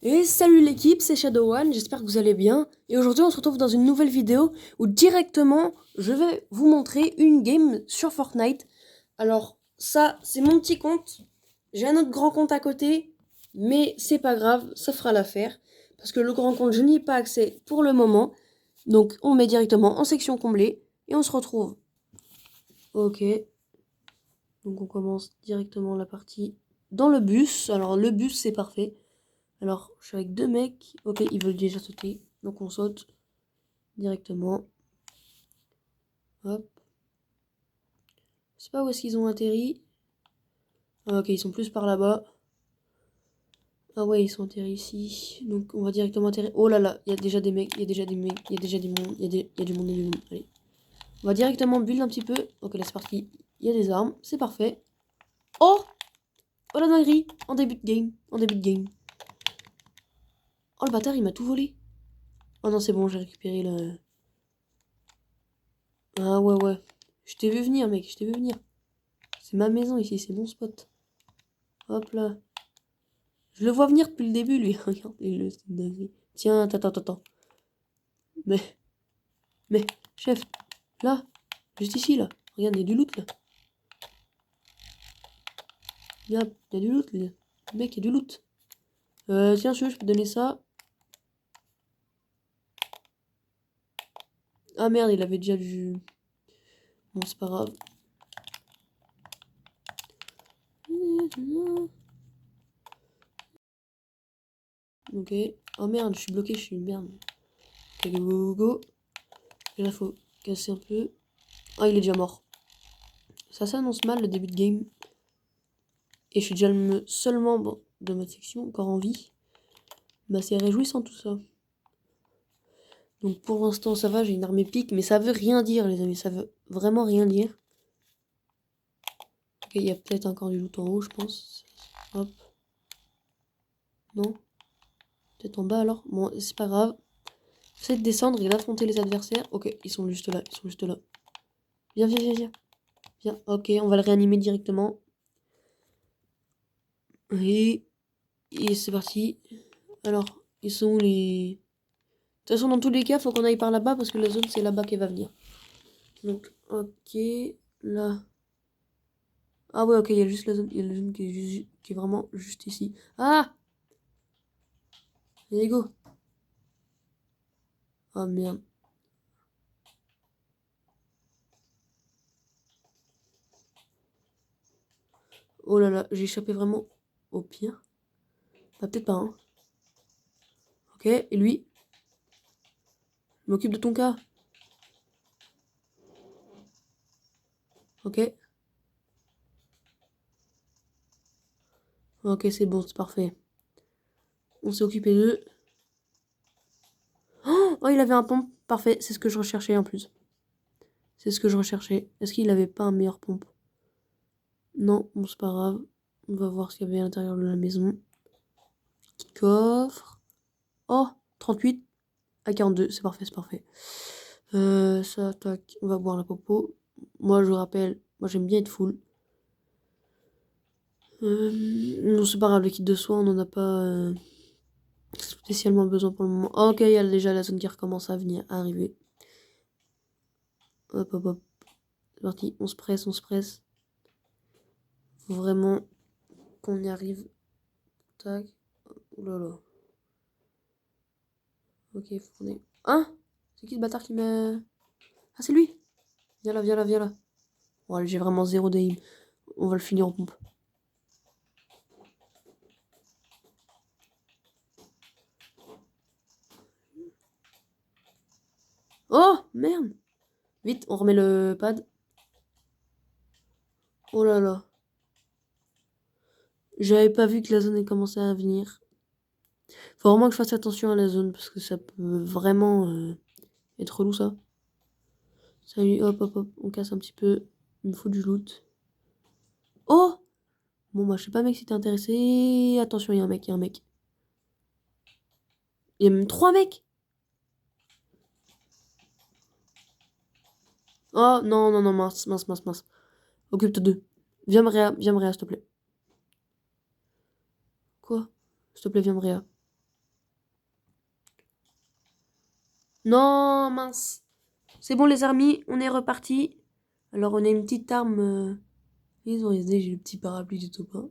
Et salut l'équipe, c'est Shadow One, j'espère que vous allez bien. Et aujourd'hui on se retrouve dans une nouvelle vidéo où directement je vais vous montrer une game sur Fortnite. Alors ça c'est mon petit compte, j'ai un autre grand compte à côté, mais c'est pas grave, ça fera l'affaire. Parce que le grand compte je n'y ai pas accès pour le moment. Donc on met directement en section comblée et on se retrouve. Ok, donc on commence directement la partie dans le bus. Alors le bus c'est parfait. Alors, je suis avec deux mecs. Ok, ils veulent déjà sauter. Donc, on saute directement. Hop. Je sais pas où est-ce qu'ils ont atterri. Ah, ok, ils sont plus par là-bas. Ah ouais, ils sont atterris ici. Donc, on va directement atterrir. Oh là là, il y a déjà des mecs. Il y a déjà des mecs. Il y a déjà du monde. Il y a du monde et du monde. Allez. On va directement build un petit peu. Ok, là, c'est parti. Il y a des armes. C'est parfait. Oh! Oh la dinguerie! En début de game. En début de game. Oh, le bâtard, il m'a tout volé. Oh non, c'est bon, j'ai récupéré le... Ah ouais, ouais. Je t'ai vu venir, mec. Je t'ai vu venir. C'est ma maison ici, c'est mon spot. Hop là. Je le vois venir depuis le début, lui. Regardez-le, c'est une dinguerie. Tiens, attends. Mais, chef, là, juste ici, là. Regarde, il y a du loot, là. Regarde, il y a du loot, là. Mec, il y a du loot. Tiens, je peux te donner ça. Ah merde, il avait déjà vu. Bon, c'est pas grave. Ok. Oh merde, je suis bloqué, je suis une merde. Ok, go. Et là, faut casser un peu. Ah, il est déjà mort. Ça s'annonce mal le début de game. Et je suis déjà seulement bon, de ma section, encore en vie. Bah, c'est réjouissant tout ça. Donc pour l'instant, ça va, j'ai une arme épique, mais ça veut rien dire, les amis. Ça veut vraiment rien dire. Ok, il y a peut-être encore du loot en haut, je pense. Hop. Non? Peut-être en bas alors? Bon, c'est pas grave. J'essaie de descendre et d'affronter les adversaires. Ok, ils sont juste là, Viens. Viens, ok, on va le réanimer directement. Et c'est parti. Alors, ils sont où les... De toute façon, dans tous les cas, faut qu'on aille par là-bas parce que la zone, c'est là-bas qu'elle va venir. Donc, ok, là. Ah ouais, ok, il y a juste la zone, il y a la zone qui est vraiment juste ici. Ah! Allez, go! Oh merde. Oh là là, j'ai échappé vraiment au pire. Bah, peut-être pas, hein. Ok, et lui? Je m'occupe de ton cas. Ok. Ok, c'est bon, c'est parfait. On s'est occupé d'eux. Oh, il avait un pompe. Parfait, c'est ce que je recherchais en plus. C'est ce que je recherchais. Est-ce qu'il avait pas un meilleur pompe? Non, bon, c'est pas grave. On va voir ce qu'il y avait à l'intérieur de la maison. Petit coffre. Oh, 38 à 42, c'est parfait. Ça, tac, on va boire la popo. Moi, je rappelle, moi j'aime bien être full. Non, c'est pas grave, le kit de soins, on en a pas spécialement besoin pour le moment. Ok, il y a déjà la zone qui recommence à venir, à arriver. Hop. C'est parti, on se presse. Faut vraiment qu'on y arrive. Tac. Oulala. Ok, faut qu'on ait... Hein? C'est qui ce bâtard qui m'a... Ah, c'est lui! Viens là. Bon, allez, j'ai vraiment zéro d'aim. On va le finir en pompe. Oh, merde! Vite, on remet le pad. Oh là là. J'avais pas vu que la zone ait commencé à venir. Faut vraiment que je fasse attention à la zone parce que ça peut vraiment être relou ça. Salut, hop. On casse un petit peu. Il me faut du loot. Oh! Bon bah je sais pas mec si t'es intéressé. Attention, il y a un mec. Il y a même 3 mecs! Oh non, mince. Occupe-toi d'eux. Viens me réa, s'il te plaît. Quoi? S'il te plaît, viens me réa. Non, mince. C'est bon les amis, on est reparti. Alors on a une petite arme. Ils ont aidé, j'ai le petit parapluie du top 1.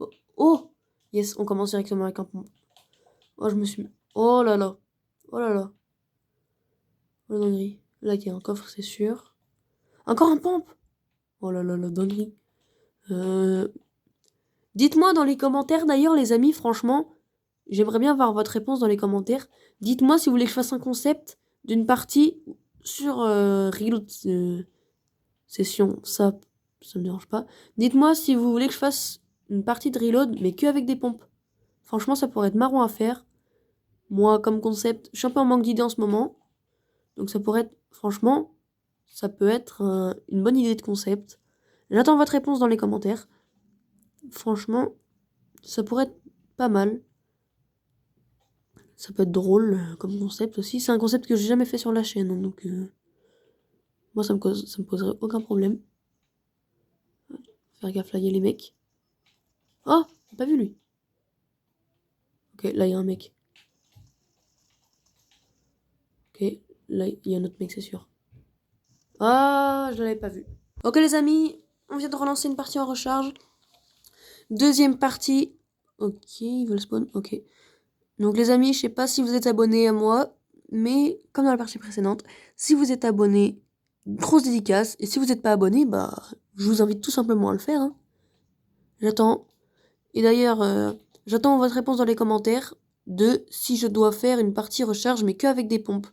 Oh, oh, yes, on commence directement avec un pompe. Oh, je me suis... Oh là là. Oh là là. Oh la dinguerie. Là, il y a un coffre, c'est sûr. Encore un pompe. Oh là là, la dinguerie. Dites-moi dans les commentaires, d'ailleurs, les amis, franchement, j'aimerais bien voir votre réponse dans les commentaires. Dites-moi si vous voulez que je fasse un concept d'une partie sur Reload Session. Ça me dérange pas. Dites-moi si vous voulez que je fasse une partie de Reload, mais que avec des pompes. Franchement, ça pourrait être marrant à faire. Moi, comme concept, je suis un peu en manque d'idées en ce moment. Donc ça pourrait être, franchement, ça peut être une bonne idée de concept. J'attends votre réponse dans les commentaires. Franchement, ça pourrait être pas mal. Ça peut être drôle comme concept aussi. C'est un concept que j'ai jamais fait sur la chaîne, hein, donc moi ça me poserait aucun problème. Faire gaffe là, il y a les mecs. Oh, j'ai pas vu lui. Ok, là il y a un mec. Ok, là il y a un autre mec, c'est sûr. Ah, je l'avais pas vu. Ok les amis, on vient de relancer une partie en recharge. Deuxième partie. Ok, ils veulent spawn, ok. Donc les amis, je sais pas si vous êtes abonnés à moi, mais comme dans la partie précédente, si vous êtes abonnés, grosse dédicace, et si vous n'êtes pas abonné, bah je vous invite tout simplement à le faire. Hein. J'attends. Et d'ailleurs, j'attends votre réponse dans les commentaires de si je dois faire une partie recharge, mais qu'avec des pompes.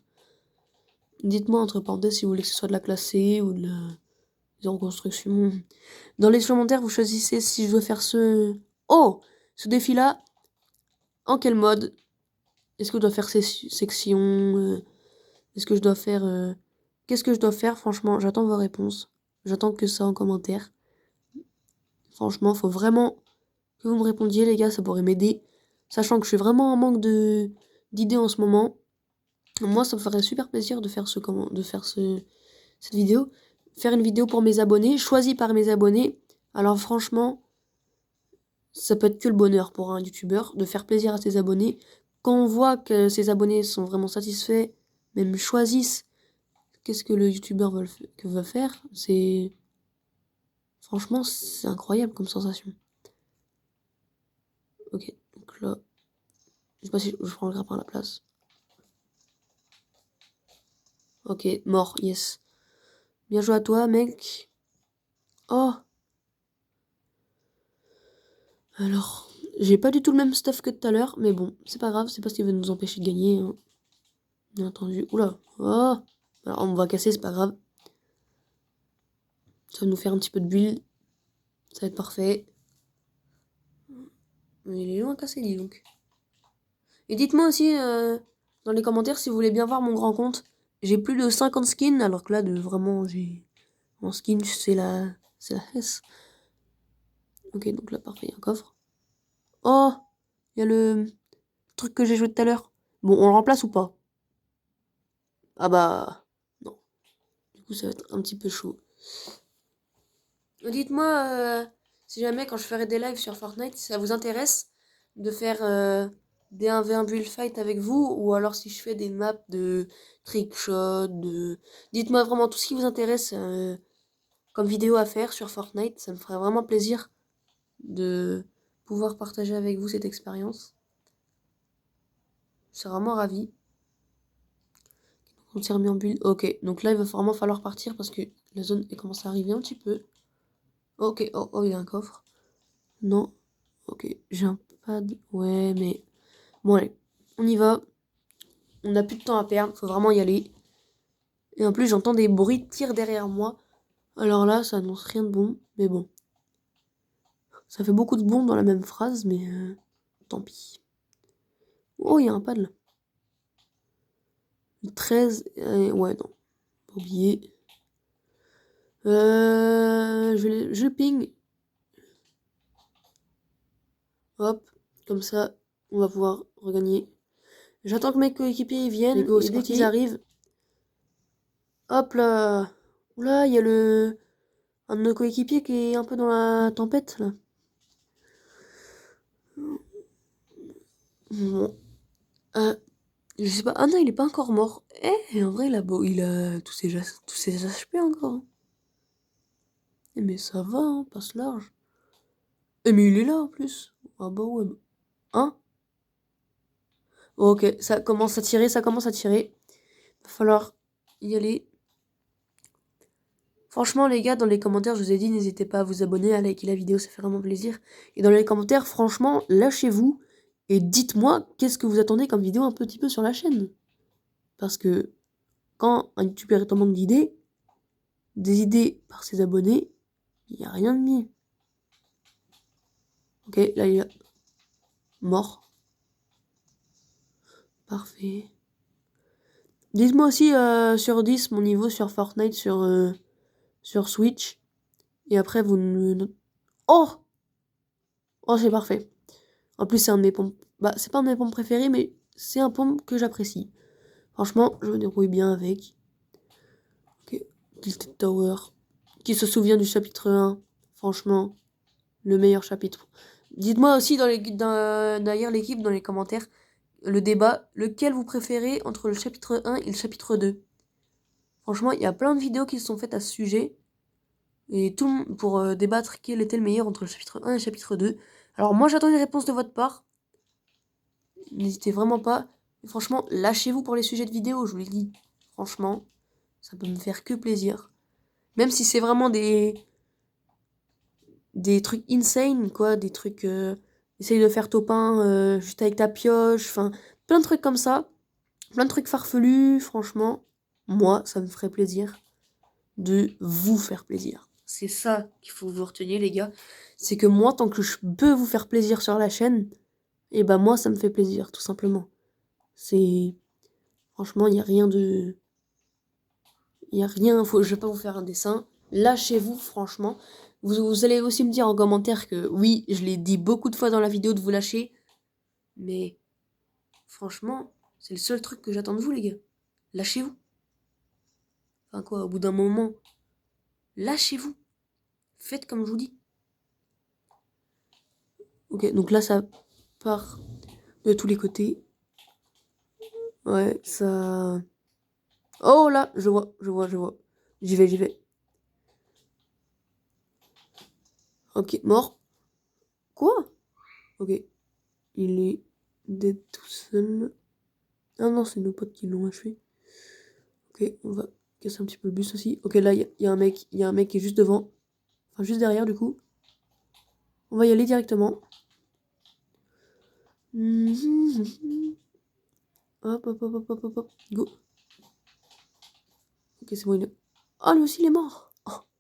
Dites-moi entre parenthèses si vous voulez que ce soit de la classe C ou de la zéro construction. Dans les commentaires, vous choisissez si je dois faire ce... Oh! Ce défi-là, en quel mode? Est-ce que je dois faire ces sections? Est-ce que je dois faire... Qu'est-ce que je dois faire? Franchement, j'attends vos réponses. J'attends que ça en commentaire. Franchement, faut vraiment que vous me répondiez, les gars, ça pourrait m'aider. Sachant que je suis vraiment en manque d'idées en ce moment. Moi, ça me ferait super plaisir de faire cette vidéo. Faire une vidéo pour mes abonnés, choisie par mes abonnés. Alors franchement, ça peut être que le bonheur pour un youtubeur de faire plaisir à ses abonnés. Quand on voit que ses abonnés sont vraiment satisfaits, même choisissent qu'est-ce que le youtubeur veut faire, c'est... Franchement, c'est incroyable comme sensation. Ok, donc là... Je sais pas si je prends le grappin à la place. Ok, mort, yes. Bien joué à toi, mec. Oh! Alors, j'ai pas du tout le même stuff que tout à l'heure, mais bon, c'est pas grave, c'est pas ce qui va nous empêcher de gagner, hein. Bien entendu. Oula! Oh! Alors, on va casser, c'est pas grave. Ça va nous faire un petit peu de build. Ça va être parfait. Mais il est loin à casser, dis donc. Et dites-moi aussi dans les commentaires si vous voulez bien voir mon grand compte. J'ai plus de 50 skins, alors que là, vraiment, j'ai... Mon skin, c'est la S. Ok, donc là, parfait, il y a un coffre. Oh! Il y a le truc que j'ai joué tout à l'heure. Bon, on le remplace ou pas? Ah bah... Non. Du coup, ça va être un petit peu chaud. Dites-moi si jamais, quand je ferai des lives sur Fortnite, si ça vous intéresse de faire des 1v1 build fight avec vous, ou alors si je fais des maps de trickshot, de... Dites-moi vraiment tout ce qui vous intéresse comme vidéo à faire sur Fortnite. Ça me ferait vraiment plaisir de pouvoir partager avec vous cette expérience. Je serais vraiment ravi. On s'est remis en build. Ok, donc là il va vraiment falloir partir parce que la zone elle commence à arriver un petit peu. Ok, oh, oh il y a un coffre. Non, ok, j'ai un pad. Ouais, mais... Bon allez, on y va. On n'a plus de temps à perdre, faut vraiment y aller. Et en plus j'entends des bruits de tir derrière moi. Alors là, ça annonce rien de bon, mais bon. Ça fait beaucoup de bons dans la même phrase, mais tant pis. Oh, il y a un pad là. 13, ouais, non. Pas oublier. Je ping. Hop, comme ça, on va pouvoir regagner. J'attends que mes coéquipiers viennent, et dès qu'ils arrivent... Hop là. Oula, il y a un de nos coéquipiers qui est un peu dans la tempête, là. Bon. Je sais pas. Ah non, il est pas encore mort. Eh, en vrai, là, bon, il a tous ses HP encore. Hein. Eh, mais ça va, hein, passe large. Eh, mais il est là en plus. Ah bah ouais. Hein? Ok, ça commence à tirer, ça commence à tirer. Va falloir y aller. Franchement, les gars, dans les commentaires, je vous ai dit, n'hésitez pas à vous abonner, à liker la vidéo, ça fait vraiment plaisir. Et dans les commentaires, franchement, lâchez-vous et dites-moi qu'est-ce que vous attendez comme vidéo un petit peu sur la chaîne. Parce que quand un youtubeur est en manque d'idées, des idées par ses abonnés, il n'y a rien de mieux. Ok, là il est mort. Parfait. Dites-moi aussi sur 10 mon niveau sur Fortnite sur Switch. Et après vous me... Oh! Oh c'est parfait. En plus c'est un de mes pompes... Bah c'est pas un de mes pompes préférés mais c'est un pompe que j'apprécie. Franchement je me débrouille bien avec. Ok, Tilted Tower. Qui se souvient du chapitre 1? Franchement, le meilleur chapitre. Dites-moi aussi derrière l'équipe dans les commentaires le débat, lequel vous préférez entre le chapitre 1 et le chapitre 2. Franchement, il y a plein de vidéos qui se sont faites à ce sujet. Et tout le monde pour débattre quel était le meilleur entre le chapitre 1 et le chapitre 2. Alors moi j'attends une réponse de votre part. N'hésitez vraiment pas. Et franchement, lâchez-vous pour les sujets de vidéo, je vous l'ai dit. Franchement, ça peut me faire que plaisir. Même si c'est vraiment des trucs insane, quoi. Des trucs... essaye de faire top 1 juste avec ta pioche. Enfin, plein de trucs comme ça. Plein de trucs farfelus, franchement. Moi, ça me ferait plaisir de vous faire plaisir. C'est ça qu'il faut que vous reteniez, les gars. C'est que moi, tant que je peux vous faire plaisir sur la chaîne, et ben moi, ça me fait plaisir, tout simplement. C'est... Franchement, il n'y a rien de... Il n'y a rien... Je vais pas vous faire un dessin. Lâchez-vous, franchement. Vous allez aussi me dire en commentaire que, oui, je l'ai dit beaucoup de fois dans la vidéo de vous lâcher. Mais, franchement, c'est le seul truc que j'attends de vous, les gars. Lâchez-vous. Enfin quoi, au bout d'un moment, lâchez-vous. Faites comme je vous dis. Ok, donc là, ça part de tous les côtés. Ouais, ça... Oh là, je vois. J'y vais. Ok, mort. Quoi? Ok. Il est dead tout seul. Ah non, c'est nos potes qui l'ont achevé. Ok, on va casser un petit peu le bus aussi. Ok, là, il y a un mec. Il y a un mec qui est juste devant. Enfin, juste derrière, du coup. On va y aller directement. Hop. Go. Ok, c'est bon, il est... Ah, lui aussi, il est mort.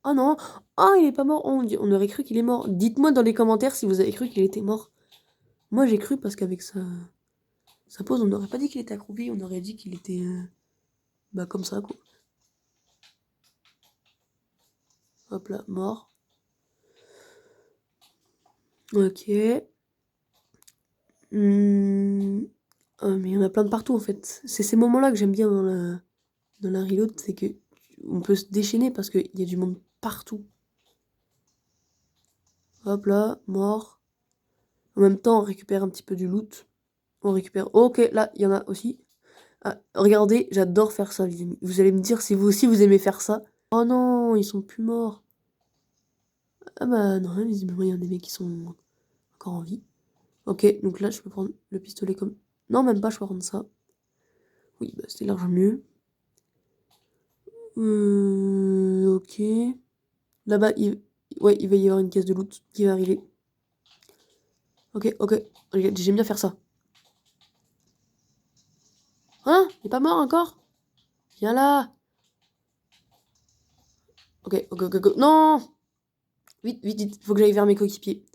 Oh non. Ah, il est pas mort. On aurait cru qu'il est mort. Dites-moi dans les commentaires si vous avez cru qu'il était mort. Moi, j'ai cru parce qu'avec sa pose, on n'aurait pas dit qu'il était accroupi. On aurait dit qu'il était... bah, comme ça, quoi. Hop là, mort. Ok. Ah, mais il y en a plein de partout, en fait. C'est ces moments-là que j'aime bien dans la reload. C'est que on peut se déchaîner parce qu'il y a du monde partout. Hop là, mort. En même temps, on récupère un petit peu du loot. On récupère... Ok, là, il y en a aussi. Ah, regardez, j'adore faire ça, les amis. Vous allez me dire si vous aussi vous aimez faire ça. Oh non, ils sont plus morts. Ah bah non, visiblement, il y a des mecs qui sont encore en vie. Ok, donc là, je peux prendre le pistolet comme... Non, même pas, je peux prendre ça. Oui, bah c'était largement mieux. Ok. Là-bas, ouais, il va y avoir une caisse de loot qui va arriver. Ok. J'aime bien faire ça. Hein? Il est pas mort encore? Viens là. Ok. Non! Vite. Faut que j'aille vers mes coéquipiers.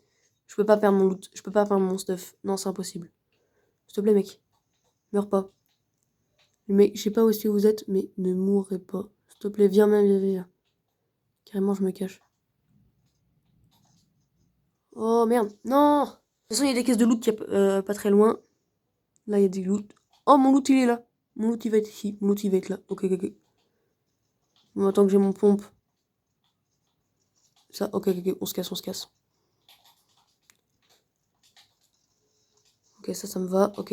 Je peux pas perdre mon loot. Je peux pas perdre mon stuff. Non, c'est impossible. S'il te plaît, mec. Meurs pas. Mais je sais pas où est-ce que vous êtes, mais ne mourrez pas. S'il te plaît, viens. Carrément, je me cache. Oh, merde. Non! De toute façon, il y a des caisses de loot qui pas très loin. Là, il y a des loot. Oh, mon loot, il est là. Mon loot, il va être ici. Mon loot, il va être là. Ok. Bon, attends que j'ai mon pompe. Ça, ok. On se casse. Ok, ça me va. Ok.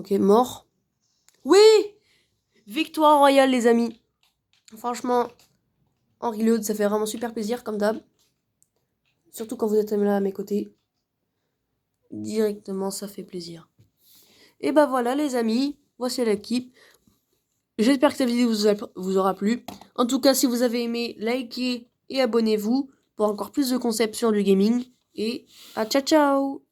Ok, mort. Oui! Victoire royale, les amis. Franchement, en reload, ça fait vraiment super plaisir, comme d'hab. Surtout quand vous êtes là à mes côtés. Directement, ça fait plaisir. Et bah voilà, les amis. Voici l'équipe. J'espère que cette vidéo vous aura plu. En tout cas, si vous avez aimé, likez et abonnez-vous pour encore plus de conception du gaming. Et à ciao ciao!